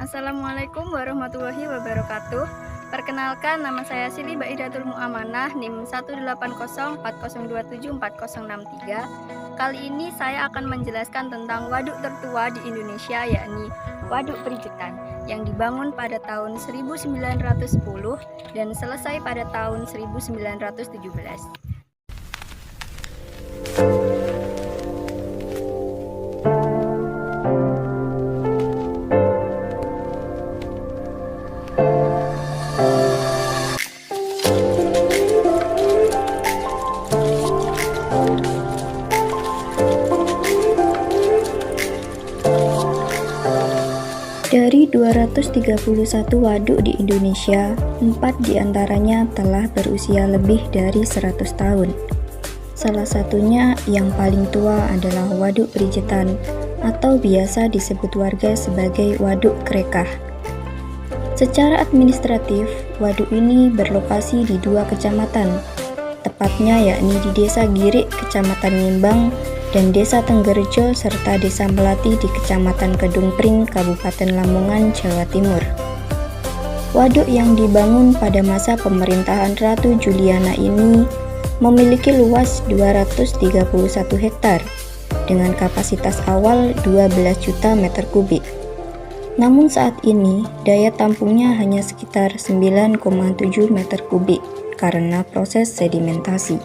Assalamualaikum warahmatullahi wabarakatuh. Perkenalkan, nama saya Sili Baidatul Muamanah, NIM 18040274063. Kali ini saya akan menjelaskan tentang waduk tertua di Indonesia, yakni Waduk Prijetan, yang dibangun pada tahun 1910 dan selesai pada tahun 1917. Dari 231 waduk di Indonesia, 4 diantaranya telah berusia lebih dari 100 tahun. Salah satunya yang paling tua adalah Waduk Prijetan, atau biasa disebut warga sebagai Waduk Krekah. Secara administratif, waduk ini berlokasi di 2 kecamatan, tepatnya yakni di Desa Girik, Kecamatan Ngimbang, dan Desa Tenggerjo serta Desa Melati di Kecamatan Kedung Pring, Kabupaten Lamongan, Jawa Timur. Waduk yang dibangun pada masa pemerintahan Ratu Juliana ini memiliki luas 231 hektar dengan kapasitas awal 12 juta meter kubik. Namun saat ini daya tampungnya hanya sekitar 9,7 meter kubik karena proses sedimentasi.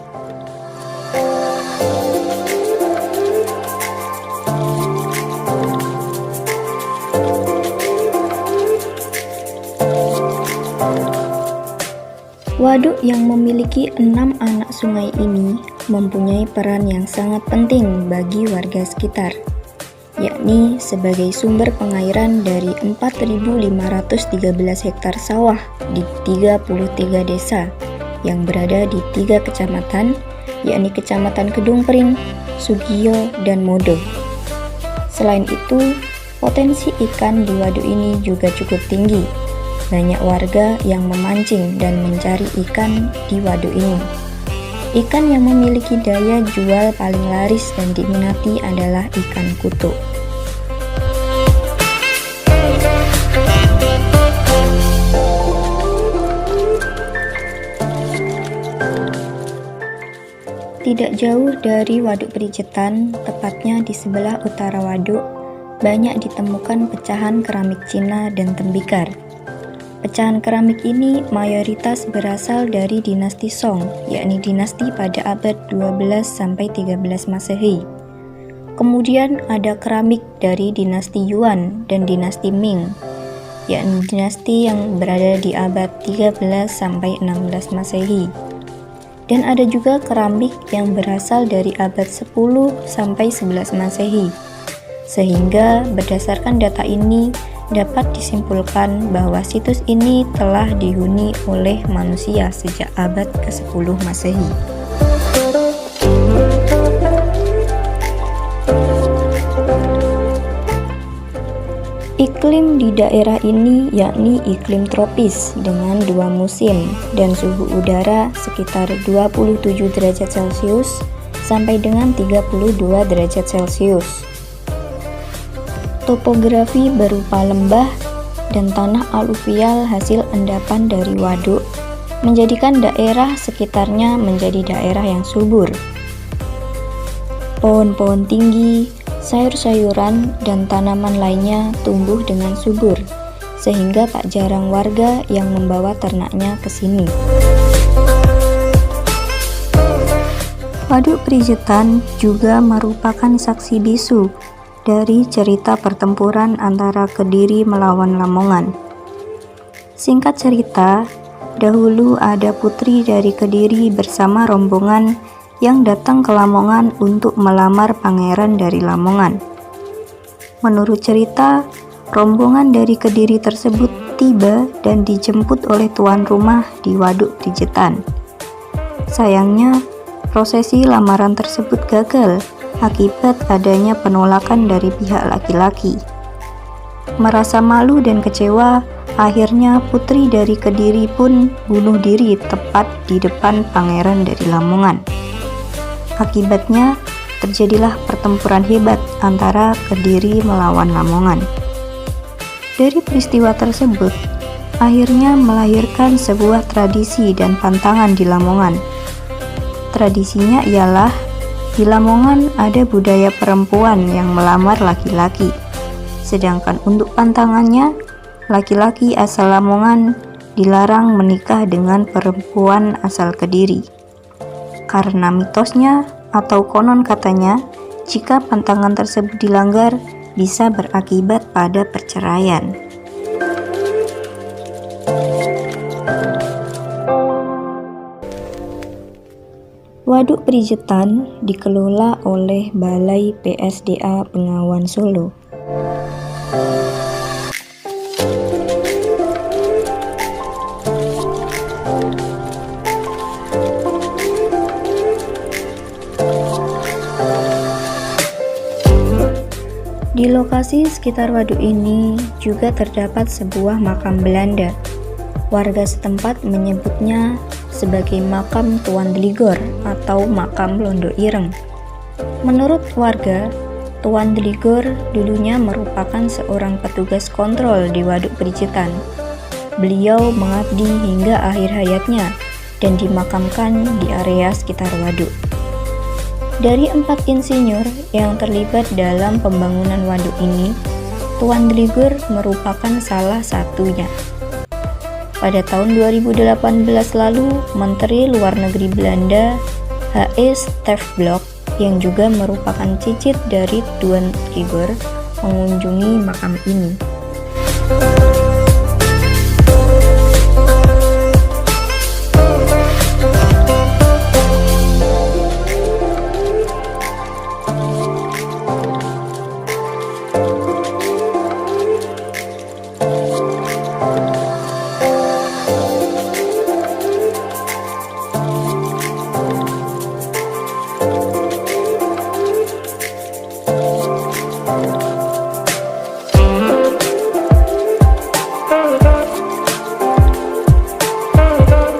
Waduk yang memiliki 6 anak sungai ini mempunyai peran yang sangat penting bagi warga sekitar, yakni sebagai sumber pengairan dari 4.513 hektar sawah di 33 desa yang berada di 3 kecamatan, yakni Kecamatan Kedung Pring, Sugiyo, dan Modo. Selain itu, potensi ikan di waduk ini juga cukup tinggi. Banyak warga yang memancing dan mencari ikan di waduk ini. Ikan yang memiliki daya jual paling laris dan diminati adalah ikan kutuk. Tidak jauh dari Waduk Prijetan, tepatnya di sebelah utara waduk, banyak ditemukan pecahan keramik Cina dan tembikar. Pecahan keramik ini mayoritas berasal dari dinasti Song, yakni dinasti pada abad 12-13 Masehi. Kemudian ada keramik dari dinasti Yuan dan dinasti Ming, yakni dinasti yang berada di abad 13-16 Masehi. Dan ada juga keramik yang berasal dari abad 10-11 Masehi. Sehingga berdasarkan data ini dapat disimpulkan bahwa situs ini telah dihuni oleh manusia sejak abad ke-10 Masehi. Iklim di daerah ini yakni iklim tropis dengan 2 musim dan suhu udara sekitar 27 derajat Celcius sampai dengan 32 derajat Celcius. Topografi berupa lembah dan tanah aluvial hasil endapan dari waduk menjadikan daerah sekitarnya menjadi daerah yang subur. Pohon-pohon tinggi, sayur-sayuran, dan tanaman lainnya tumbuh dengan subur, sehingga tak jarang warga yang membawa ternaknya ke sini. Waduk Prijetan juga merupakan saksi bisu dari cerita pertempuran antara Kediri melawan Lamongan. Singkat cerita, dahulu ada putri dari Kediri bersama rombongan yang datang ke Lamongan untuk melamar pangeran dari Lamongan. Menurut cerita, rombongan dari Kediri tersebut tiba dan dijemput oleh tuan rumah di Waduk Prijetan. Sayangnya, prosesi lamaran tersebut gagal akibat adanya penolakan dari pihak laki-laki. Merasa malu dan kecewa, akhirnya putri dari Kediri pun bunuh diri tepat di depan pangeran dari Lamongan. Akibatnya, terjadilah pertempuran hebat antara Kediri melawan Lamongan. Dari peristiwa tersebut, akhirnya melahirkan sebuah tradisi dan pantangan di Lamongan. Tradisinya ialah di Lamongan ada budaya perempuan yang melamar laki-laki. Sedangkan untuk pantangannya, laki-laki asal Lamongan dilarang menikah dengan perempuan asal Kediri. Karena mitosnya atau konon katanya, jika pantangan tersebut dilanggar, bisa berakibat pada perceraian. Waduk Prijetan dikelola oleh Balai PSDA Bengawan Solo. Di lokasi sekitar waduk ini juga terdapat sebuah makam Belanda. Warga setempat menyebutnya sebagai makam Tuan Deligor atau makam Londo Ireng. Menurut warga, Tuan Deligor dulunya merupakan seorang petugas kontrol di Waduk Prijetan. Beliau mengabdi hingga akhir hayatnya dan dimakamkan di area sekitar waduk. Dari 4 insinyur yang terlibat dalam pembangunan waduk ini, Tuan Deligor merupakan salah satunya. Pada tahun 2018 lalu, Menteri Luar Negeri Belanda, H.E. Steenblok, yang juga merupakan cicit dari Tuan Deligor, mengunjungi makam ini.